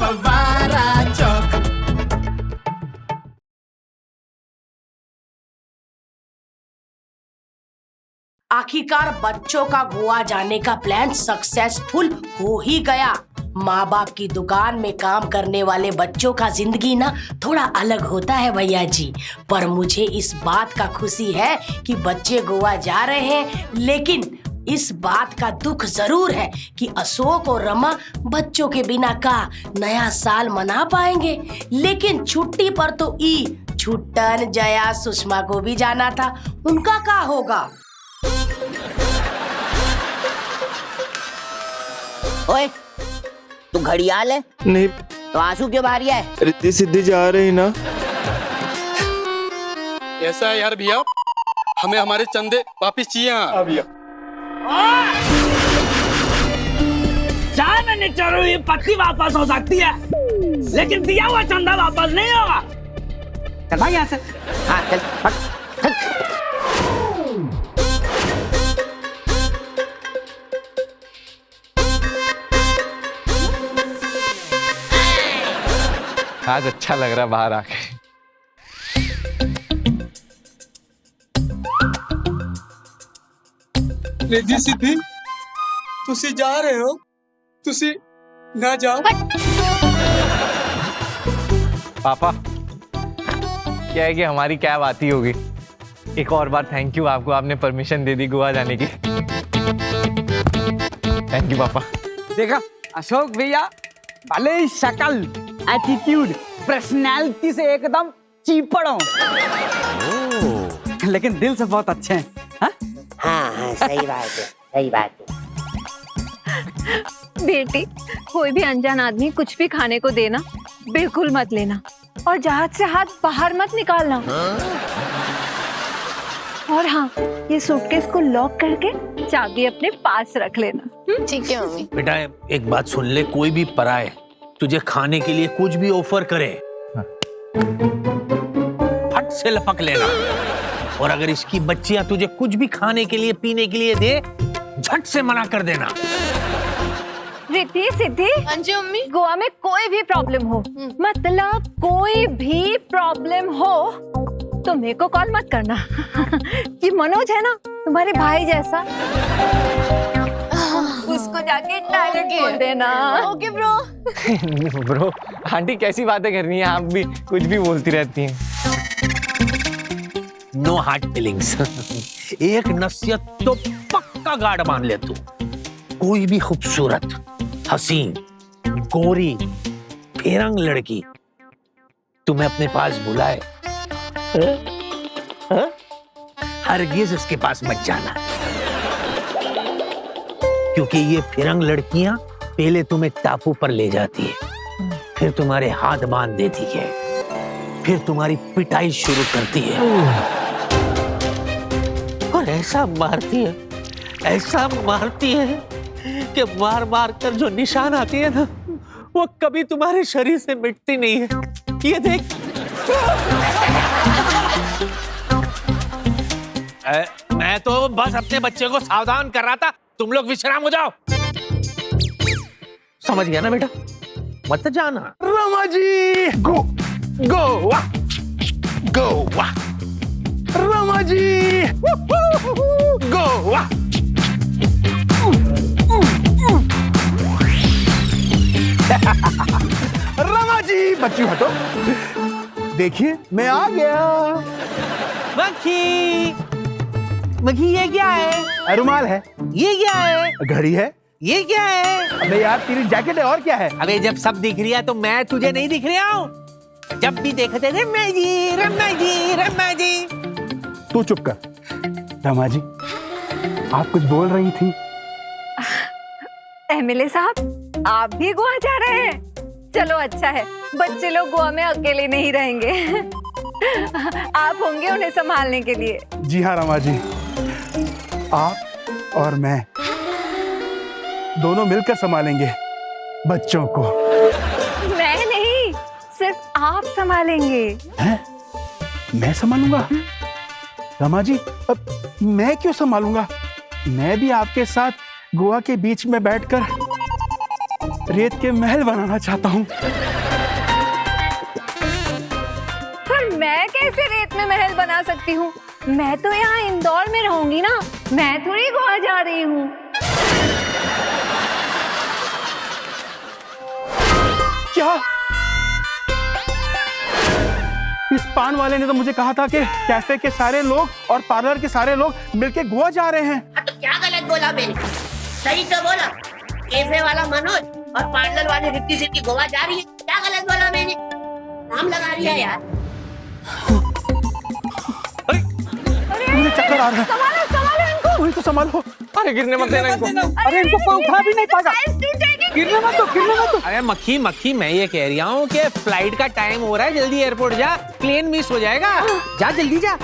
आवारा चौक। आखिरकार बच्चों का गोवा जाने का प्लान सक्सेसफुल हो ही गया। माँ बाप की दुकान में काम करने वाले बच्चों का जिंदगी ना थोड़ा अलग होता है भैया जी, पर मुझे इस बात का खुशी है कि बच्चे गोवा जा रहे हैं। लेकिन इस बात का दुख जरूर है कि अशोक और रमा बच्चों के बिना का नया साल मना पाएंगे। लेकिन छुट्टी पर तो छुट्टन, जया, सुषमा को भी जाना था, उनका क्या होगा? ओए, तू घड़ियाल है? नहीं। तो आंसू क्यों बहा रही है? रिद्धि सिद्धि जा रही ना। ऐसा है यार भैया, हमें हमारे चंदे वापिस चाहिए। हाँ भैया। 4 महीने चलो ये पत्ती वापस हो सकती है, लेकिन दिया हुआ चंदा वापस नहीं होगा। चल भाई यहाँ से। हाँ चल, चल। आज अच्छा लग रहा है बाहर आके। रिद्धि सिद्धि, तुसी जा रहे हो? तुसी ना जाओ। पापा, क्या है कि हमारी कैब आती होगी। एक और बार थैंक यू आपको, आपने परमिशन दे दी गोवा जाने की। थैंक यू पापा। देखा अशोक भैया, भले ही शक्ल, एटीट्यूड, पर्सनालिटी से एकदम चीपड़ हो, लेकिन दिल से बहुत अच्छे हैं। हाँ हाँ, सही बात है, सही बात है। बेटी, कोई भी अनजान आदमी कुछ भी खाने को देना बिल्कुल मत लेना, और जहाज से हाथ बाहर मत निकालना। और हाँ, ये सूटकेस को लॉक करके चाबी अपने पास रख लेना। ठीक है मम्मी। बेटा एक बात सुन ले, कोई भी पराए तुझे खाने के लिए कुछ भी ऑफर करे, फट से लपक लेना। और अगर इसकी बच्चियां तुझे कुछ भी खाने के लिए पीने के लिए दे, झट से मना कर देना। रिद्धि सिद्धि, हाँ जी मम्मी। गोवा में कोई भी प्रॉब्लम हो, मतलब कोई भी प्रॉब्लम हो, तो मेरे को कॉल मत करना। कि मनोज है ना तुम्हारे भाई जैसा, उसको जाके डायरेक्ट बोल देना। Okay bro. ब्रो, आंटी कैसी बातें करनी है, आप भी कुछ भी बोलती रहती हैं। No hard feelings. एक नसीहत तो पक्का गार्ड मान ले तू, कोई भी खूबसूरत, हसीन, गोरी, फेरंग लड़की तुम्हें अपने पास बुलाए, हरगिज उसके पास मत जाना, क्योंकि ये फिरंग लड़कियां पहले तुम्हें टापू पर ले जाती है, फिर तुम्हारे हाथ बांध देती है, फिर तुम्हारी पिटाई शुरू करती है, और ऐसा मारती है कि मार मार कर जो निशान आती है ना, वो कभी तुम्हारे शरीर से मिटती नहीं है। ये देख। मैं तो बस अपने बच्चे को सावधान कर रहा था, तुम लोग विश्राम हो जाओ। समझ गया ना बेटा, मत जाना। रमा जी, गोवा, गोवा, रमा जी, गोवा। रमा जी, बच्ची हटो, देखिए मैं आ गया। मक्खी ये क्या है? रुमाल है। ये क्या है? घड़ी है। ये क्या है? अबे यार तेरी जैकेट है, और क्या है? अबे जब सब दिख रही है तो मैं तुझे नहीं दिख रहा हूँ? जब भी देखते रमा जी, रमा जी, रमा जी। तू चुप कर। रमा जी, आप कुछ बोल रही थी। एमएलए साहब, आप भी गोवा जा रहे हैं? चलो अच्छा है, बच्चे लोग गोवा में अकेले नहीं रहेंगे। आप होंगे उन्हें संभालने के लिए। जी हाँ रमा जी, आप और मैं दोनों मिलकर संभालेंगे बच्चों को। मैं नहीं, सिर्फ आप संभालेंगे। हैं? मैं संभालूंगा? रमा जी, अब मैं क्यों संभालूंगा? मैं भी आपके साथ गोवा के बीच में बैठकर रेत के महल बनाना चाहता हूँ। पर मैं कैसे रेत में महल बना सकती हूँ? मैं तो यहाँ इंदौर में रहूंगी ना, मैं थोड़ी गोवा जा रही हूँ। क्या? इस पान वाले ने तो मुझे कहा था कि कैफे के सारे लोग और पार्लर के सारे लोग मिलके गोवा जा रहे हैं। तो क्या गलत बोला मैंने? सही तो बोला। कैफे वाला मनोज और पार्लर वाली रिद्धि सिद्धि गोवा जा रही है। क्या गलत बोला मैंने? नाम लगा रही है यार। मुझे चक्कर आ रहा है। संभालो संभालो इनको। वही तो संभालो। अरे गिरने मत देना इनको। अरे इनको कोई उठा भी नहीं पाएगा। गिरने मत दो, गिरने मत दो। अरे मक्खी मक्खी, मैं ये कह रहा हूँ कि फ्लाइट का टाइम हो रहा है, जल्दी एयरपोर्ट जा, प्लेन मिस हो जाएगा। जा जल्दी जा।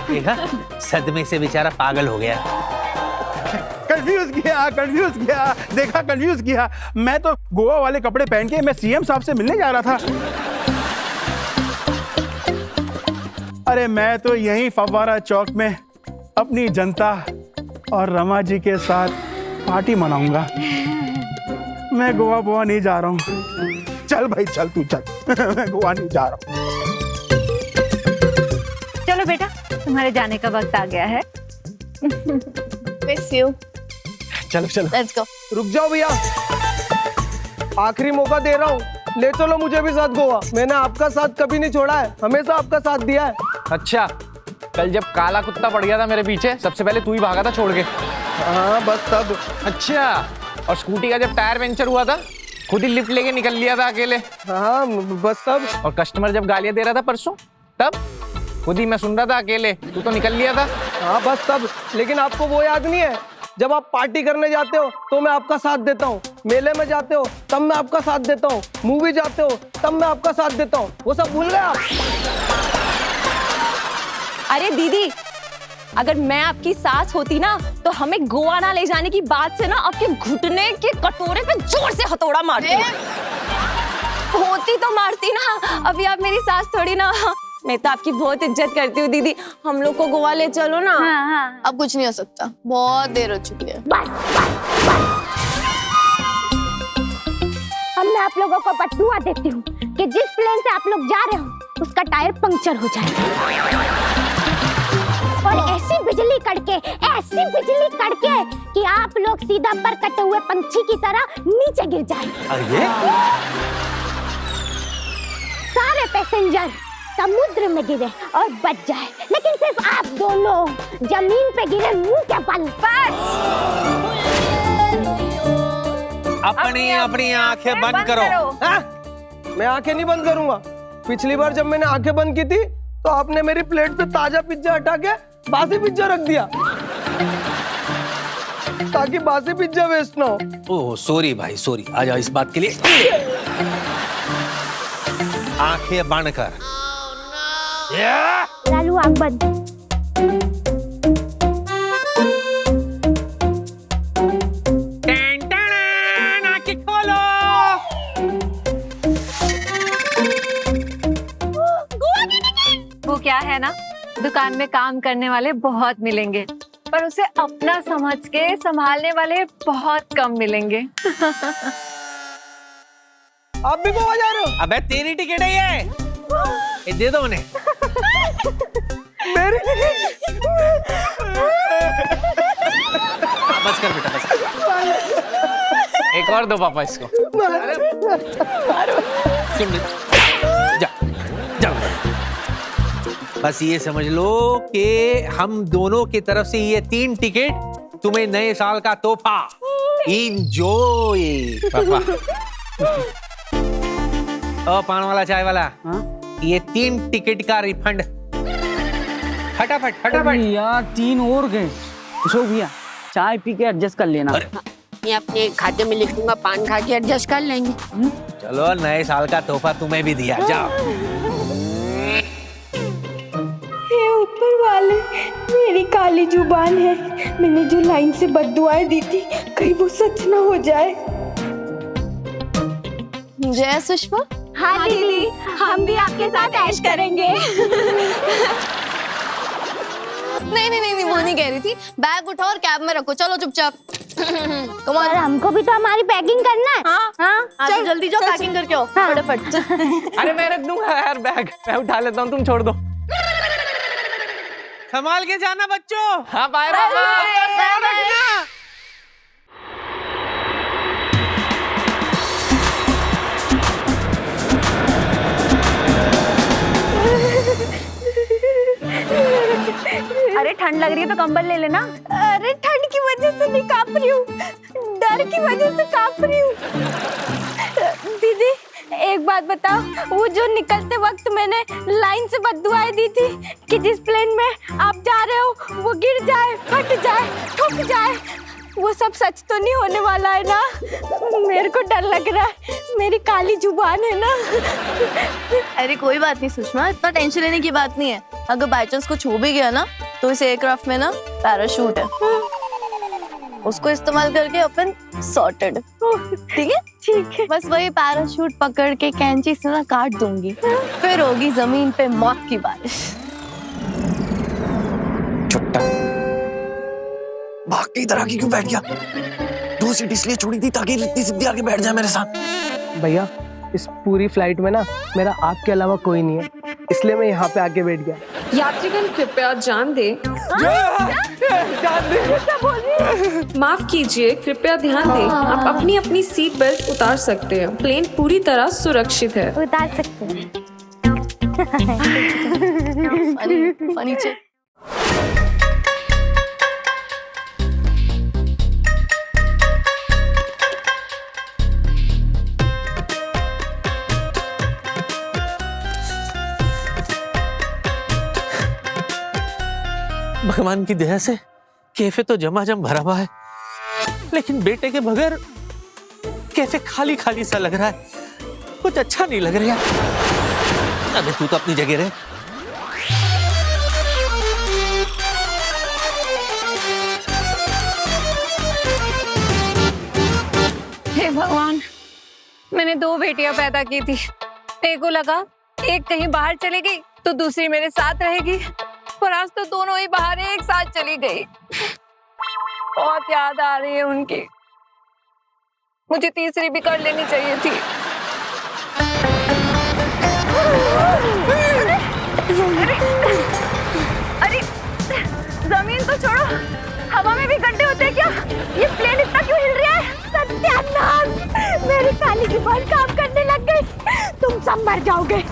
देखा, सदमे से बेचारा पागल हो गया। कंफ्यूज किया, देखा कंफ्यूज किया। मैं तो गोवा वाले कपड़े पहन के मैं सीएम साहब से मिलने जा रहा था। अरे मैं तो यहीं फव्वारा चौक में अपनी जनता और रमा जी के साथ पार्टी मनाऊंगा। मैं गोवा बोवा नहीं जा रहा हूँ। चल भाई चल, तू चल। मैं गोवा नहीं जा रहा हूँ। चलो बेटा, तुम्हारे जाने का वक्त आ गया है। Miss you. चलो चलो Let's go. रुक जाओ भैया, आखिरी मौका दे रहा हूँ, ले चलो मुझे भी साथ गोवा। मैंने आपका साथ कभी नहीं छोड़ा है, हमेशा आपका साथ दिया है। अच्छा, कल जब काला कुत्ता पड़ गया था मेरे पीछे, सबसे पहले तू ही भागा था छोड़ के। हाँ बस तब। अच्छा, और स्कूटी का जब टायर पंचर हुआ था, खुद ही लिफ्ट लेके निकल लिया था अकेले। हाँ बस तब। और कस्टमर जब गालियां दे रहा था परसों, तब खुद ही मैं सुन रहा था अकेले, तू तो निकल लिया था। हाँ बस तब। लेकिन आपको वो याद नहीं है, जब आप पार्टी करने जाते हो तो मैं आपका साथ देता हूँ, मेले में जाते हो तब मैं आपका साथ देता हूँ, मूवी जाते हो तब मैं आपका साथ देता हूँ, वो सब भूल गए आप? अरे दीदी, अगर मैं आपकी सास होती ना तो हमें गोवा ना ले जाने की बात से ना आपके घुटने के कटोरे पे जोर से हथौड़ा मारती। होती तो मारती ना, अभी आप मेरी सास थोड़ी ना। मैं तो आपकी बहुत इज्जत करती हूँ दीदी, हम लोग को गोवा ले चलो ना। हाँ। अब कुछ नहीं हो सकता, बहुत देर हो चुकी है। अब मैं आप लोगों को बटुआ देती हूँ कि जिस प्लेन से आप लोग जा रहे हो उसका टायर पंक्चर हो जाए और ऐसी बिजली कड़के कि आप लोग सीधा पर कटे हुए पंछी की तरह नीचे गिर जाए। अरे सारे पैसेंजर समुद्र में गिरे और बच जाए, लेकिन सिर्फ आप दोनों जमीन पे गिरे मुंह के बल। बस अपनी आंखें बंद करो। मैं आंखें नहीं बंद करूंगा। पिछली बार जब मैंने आंखें बंद की थी तो आपने मेरी प्लेट से ताजा पिज्जा हटा के बासी पिज्जा रख दिया ताकि बासी पिज्जा वेस्ट ना हो। ओह सॉरी भाई, सॉरी। आ जाओ इस बात के लिए। आंखें बंद कर। लालू आंख बंद। आंखें खोलो। वो क्या है ना, दुकान में काम करने वाले बहुत मिलेंगे, पर उसे अपना समझ के संभालने वाले बहुत कम मिलेंगे। आप भी गोवा जा रहे हो? अबे तेरी टिकट है ये दे दो उन्हें। मेरी टिकट? बस कर बेटा, बस कर। एक और दो पापा इसको। सुन ले। जा जा। बस ये समझ लो कि हम दोनों की तरफ से ये 3 टिकट तुम्हें नए साल का तोहफा। इंजॉय पापा। ओ पान वाला, चाय वाला, ये 3 टिकट का रिफंड फटाफट फटाफट। यार 3 और गए। सो भैया चाय पी के एडजस्ट कर लेना। मैं अपने खाते में लिख दूंगा, पान खा के एडजस्ट कर लेंगे। चलो नए साल का तोहफा तुम्हें भी दिया, जाओ। हे ऊपर वाले, मेरी काली जुबान है, मैंने जो लाइन से बद्दुआएं दी थी कहीं वो सच ना हो जाए। जय सुषमा। हाँ दीदी, हम भी आपके साथ ऐश करेंगे। नहीं नहीं नहीं वो नहीं कह रही थी। बैग उठाओ और कैब में रखो, चलो चुपचाप। Come on. हमको भी तो हमारी पैकिंग करना है। हाँ चल जल्दी जाओ, पैकिंग करके आओ फटाफट। अरे मैं रख दूंगा यार बैग, मैं उठा लेता हूँ, तुम छोड़ दो। संभाल के जाना बच्चों। हाँ बाय बाय। अरे ठंड लग रही है तो कंबल ले लेना। अरे ठंड की वजह से नहीं कांप रही हूँ, डर की वजह से कांप रही हूँ। दीदी एक बात बताओ, वो जो निकलते वक्त मैंने लाइन से बद्दुआएं दी थी कि जिस प्लेन में आप जा रहे हो वो गिर जाए, फट जाए, ठुक जाए, वो सब सच तो नहीं होने वाला है ना? मेरे को डर लग रहा है, मेरी काली जुबान है ना। अरे कोई बात नहीं सुषमा, इतना टेंशन लेने की बात नहीं है। अगर बाई चांस कुछ हो भी गया ना तो इस एयरक्राफ्ट में ना पैराशूट है, उसको इस्तेमाल करके अपन सॉर्टेड। ठीक है ठीक है। बस वही पैराशूट पकड़ के कैंची से ना काट दूंगी, फिर होगी जमीन पे मौत की बारिश। छुट्टा भाग के इधर आके क्यों बैठ गया? 2 सीट इसलिए छोड़ी थी ताकि रिद्धि सिद्धि आके बैठ जाए मेरे साथ। भैया इस पूरी फ्लाइट में ना मेरा आपके अलावा कोई नहीं है, इसलिए मैं यहाँ पे आके बैठ गया। यात्रीगण कृपया जान दें। माफ कीजिए, कृपया ध्यान दें। आप अपनी अपनी सीट बेल्ट उतार सकते हैं, प्लेन पूरी तरह सुरक्षित है। उतार सकते हैं। Funny check. भगवान की दया से कैफे तो जमाजम भरा हुआ है, लेकिन बेटे के बगैर कैफे खाली खाली सा लग रहा है, कुछ अच्छा नहीं लग रहा। अबे तू तो अपनी जगह रहे। हे भगवान, मैंने 2 बेटियां पैदा की थी। एक को लगा एक कहीं बाहर चली गई तो दूसरी मेरे साथ रहेगी, पर आज तो दोनों ही बाहर एक साथ चली गई। बहुत याद आ रही है उनकी। मुझे तीसरी भी कर लेनी चाहिए थी। अरे जमीन तो छोड़ो, हवा में भी गड्ढे होते हैं क्या? ये प्लेन इतना क्यों हिल रहा है? सत्यानाश, मेरी काली जुबान काम करने लग गई, तुम सब मर जाओगे।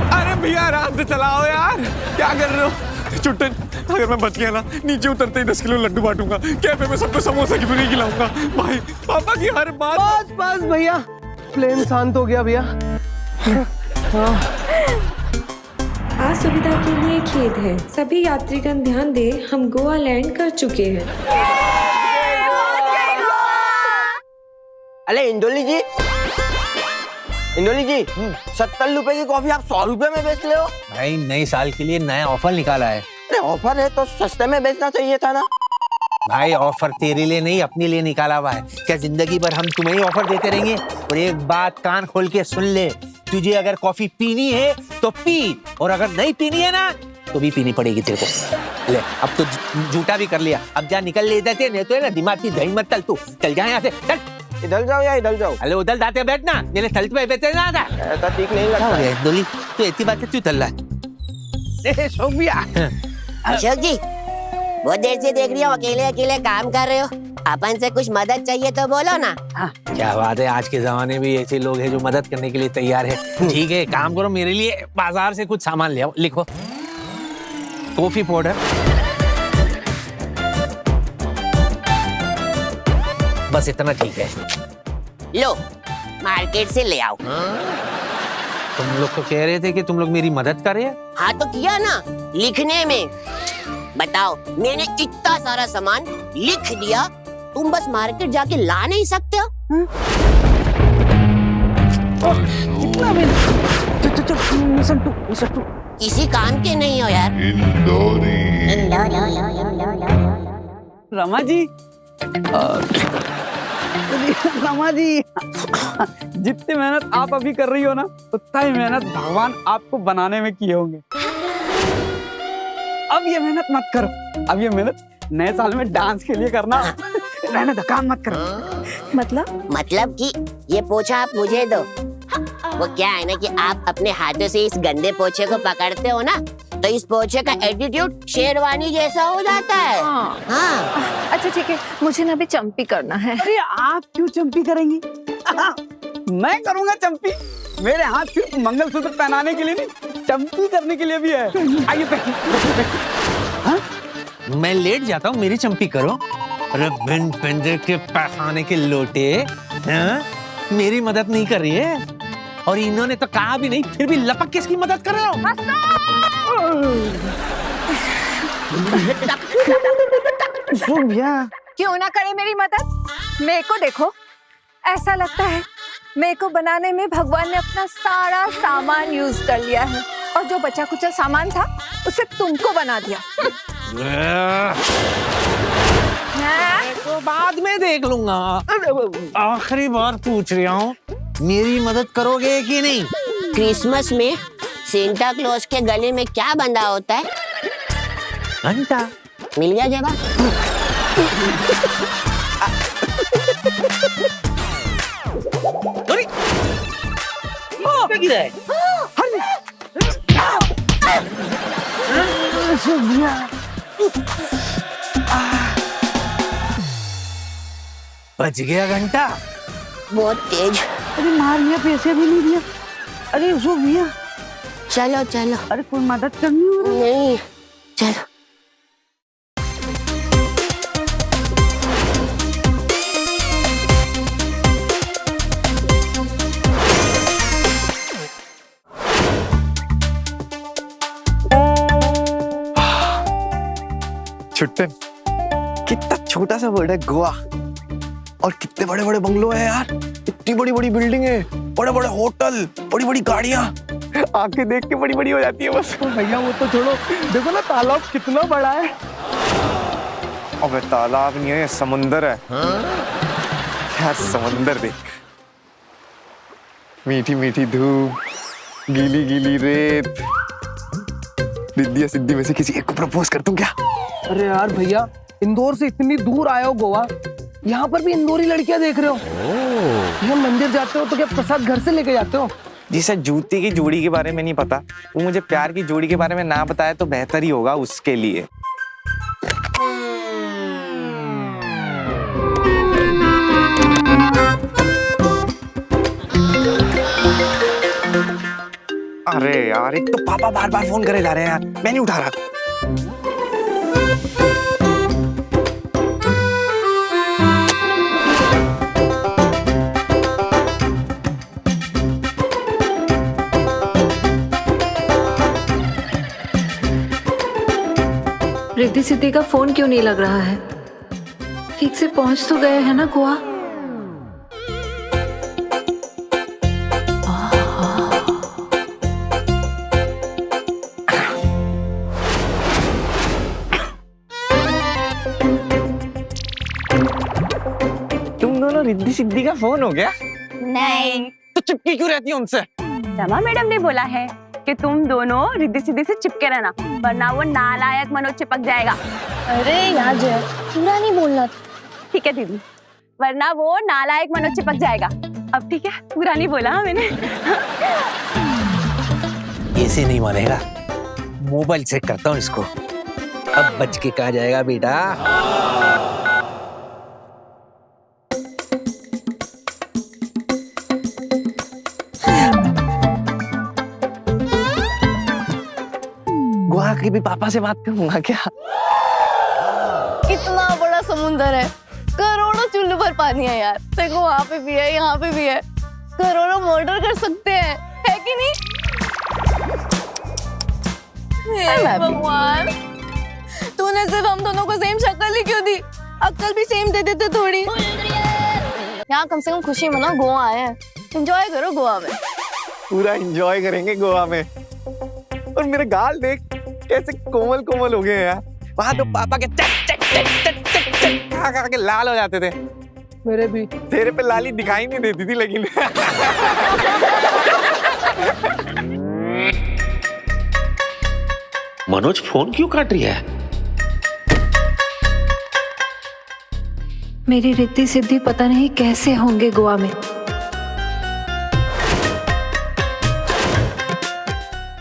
अरे भैया आराम से चलाओ यार, क्या कर रहे हो? चुट्टन, अगर मैं बच गया ना, नीचे उतरते ही 10 किलो लड्डू बांटूंगा, कैफे में सबको समोसा की पूरी खिलाऊंगा। भाई पापा की हर बात। बस बस भैया, प्लेन शांत हो गया भैया। असुविधा के लिए खेद है, सभी यात्रीगण ध्यान दें, हम गोवा लैंड कर चुके हैं। अरे इंदोली जी, इंदोली जी, 70 रुपए की कॉफी आप 100 रुपए में बेच रहे हो? भाई नए साल के लिए नया ऑफर निकाला है। ऑफर है तो सस्ते में बेचना चाहिए था ना। भाई ऑफर तेरे लिए नहीं अपने लिए निकाला हुआ है। क्या जिंदगी भर हम तुम्हें ही ऑफर देते रहेंगे? और एक बात कान खोल के सुन ले, तुझे अगर कॉफी पीनी है तो पी, और अगर नहीं पीनी है ना तो भी पीनी पड़ेगी तेरे को। ले अब तो झूठा भी कर लिया, अब जा निकल ले देते, नहीं तो है ना दिमाग की दही मत तल, तू चल जा यहाँ से, चल। इधर जाओ या इधर जाओ? अरे उधर जाते बैठना, मेरे थल पे बैठे ना था। ऐसा ठीक नहीं लगता है। डोली तो इतनी बात क्यों चल रहा है? अशोक जी, बहुत देर से देख रही हूँ अकेले अकेले काम कर रहे हो, अपन से कुछ मदद चाहिए तो बोलो ना। क्या बात है, आज के जमाने में ऐसे लोग हैं जो मदद करने के लिए तैयार है। ठीक है काम करो, मेरे लिए बाजार से कुछ सामान ले आओ। लिखो कॉफी पाउडर, बस इतना ठीक है। लो मार्केट से ले आओ। तुम लोग तो कह रहे थे कि तुम लोग मेरी मदद कर रहे हैं। हाँ तो किया ना, लिखने में। बताओ, मैंने इतना सारा सामान लिख दिया, तुम बस मार्केट जाके ला नहीं सकते हो? किसी काम के नहीं हो यार। रमा जी, रमा जी, जितनी मेहनत आप अभी कर रही हो ना, उतना ही मेहनत भगवान आपको बनाने में किए होंगे। अब ये मेहनत मत करो, अब ये मेहनत नए साल में डांस के लिए करना। रहने दो, काम मत करो। मतलब कि ये पोछा आप मुझे दो। वो क्या है ना कि आप अपने हाथों से इस गंदे पोछे को पकड़ते हो ना, तो इस पोछे का एटीट्यूड शेरवानी जैसा हो जाता है। हाँ। अच्छा ठीक है, मुझे ना अभी चंपी करना है। अरे आप क्यों चंपी करेंगी? मैं करूंगा चंपी। मेरे हाथ सिर्फ मंगलसूत्र पहनाने के लिए नहीं, चंपी करने के लिए भी है। आइए पहनिए। हाँ? मैं लेट जाता हूँ, मेरी चंपी करो। अरे बिन पिंजर के पैखाने के लोटे, हाँ? मेरी मदद नहीं कर रही है, और इन्होंने तो कहा भी नहीं, फिर भी लपक के इसकी मदद कर रहे हो। क्यों ना करे मेरी मदद? मेरे को देखो, ऐसा लगता है मेरे को बनाने में भगवान ने अपना सारा सामान यूज कर लिया है, और जो बचा कुचा सामान था उसे तुमको बना दिया। तो बाद में देख लूंगा। आखिरी बार पूछ रहा हूँ, मेरी मदद करोगे कि नहीं? क्रिसमस में सेंटा क्लॉज के गले में क्या बंधा होता है? घंटा। मिल गया जवाब। बच गया घंटा। बहुत तेज। अरे मार लिया, पैसे भी नहीं दिया। अरे उसको भैया, चलो चलो। अरे कोई मदद करनी हो रही? नहीं, चलो। छुट्टे, कितना छोटा सा वर्ड है गोवा, और कितने बड़े बड़े बंगलो है यार। इतनी बड़ी बड़ी बिल्डिंग है, बड़े बड़े होटल, बड़ी बड़ी गाड़ियां। आंखें देख के बड़ी बड़ी हो जाती है बस। भैया वो तो छोड़ो, देखो ना तालाब कितना बड़ा है। अबे तालाब नहीं है, समुंदर है। यार समंदर देख, मीठी मीठी धूप, गीली गीली रेत। रिद्धिया सिद्धि में से किसी एक को प्रपोज कर दूं क्या? अरे यार भैया, इंदौर से इतनी दूर आए हो गोवा, यहाँ पर भी इंदौरी लड़कियां देख रहे हो। यहाँ मंदिर जाते हो तो क्या प्रसाद घर से लेके जाते हो? जिसे जूती की जोड़ी के बारे में नहीं पता, वो मुझे प्यार की जोड़ी के बारे में ना बताए तो बेहतर ही होगा उसके लिए। अरे यार, एक तो पापा बार बार फोन करे जा रहे हैं यार, मैं नहीं उठा रहा। रिद्धि सिद्धि का फोन क्यों नहीं लग रहा है? ठीक से पहुंच तो गए हैं ना गोवा? तुम दोनों रिद्धि सिद्धि का फोन हो गया? नहीं। तो चिपकी क्यों रहती है उनसे? रमा मैडम ने बोला है कि तुम दोनों रिद्धि सिद्धि से चिपके रहना, वरना वो नालायक मनोज चिपक जाएगा। अरे यार जय, पूरा नहीं बोलना था। ठीक है दीदी, वरना वो नालायक मनोज चिपक जाएगा। अब ठीक है, पूरा नहीं बोला मैंने। ऐसे नहीं मानेगा, मोबाइल चेक करता हूँ इसको। अब बच के कहा जाएगा बेटा। गोवा के भी पापा से बात करूंगा क्या? इतना बड़ा समुंदर है, करोड़ों चुल्लू भर पानी है यार। देखो वहाँ पे भी है, यहाँ पे भी है, करोड़ों मर्डर कर सकते हैं, है कि नहीं? हे भगवान, तूने सिर्फ हम दोनों को सेम शक्ल ही क्यों दी? अक्ल भी सेम दे देते थोड़ी। यहाँ कम से कम खुशी मनाओ, गोवा आए हैं, एंजॉय करो गोवा में। पूरा एंजॉय करेंगे गोवा में। और मेरे गाल देख कैसे कोमल कोमल हो गए हैं यार। वहां तो पापा के चक चक चक चक चक चक खा के लाल हो जाते थे। मेरे भी। तेरे पे लाली दिखाई नहीं देती थी लेकिन। मनोज फोन क्यों काट रही है? मेरी रिद्धि सिद्धि पता नहीं कैसे होंगे गोवा में।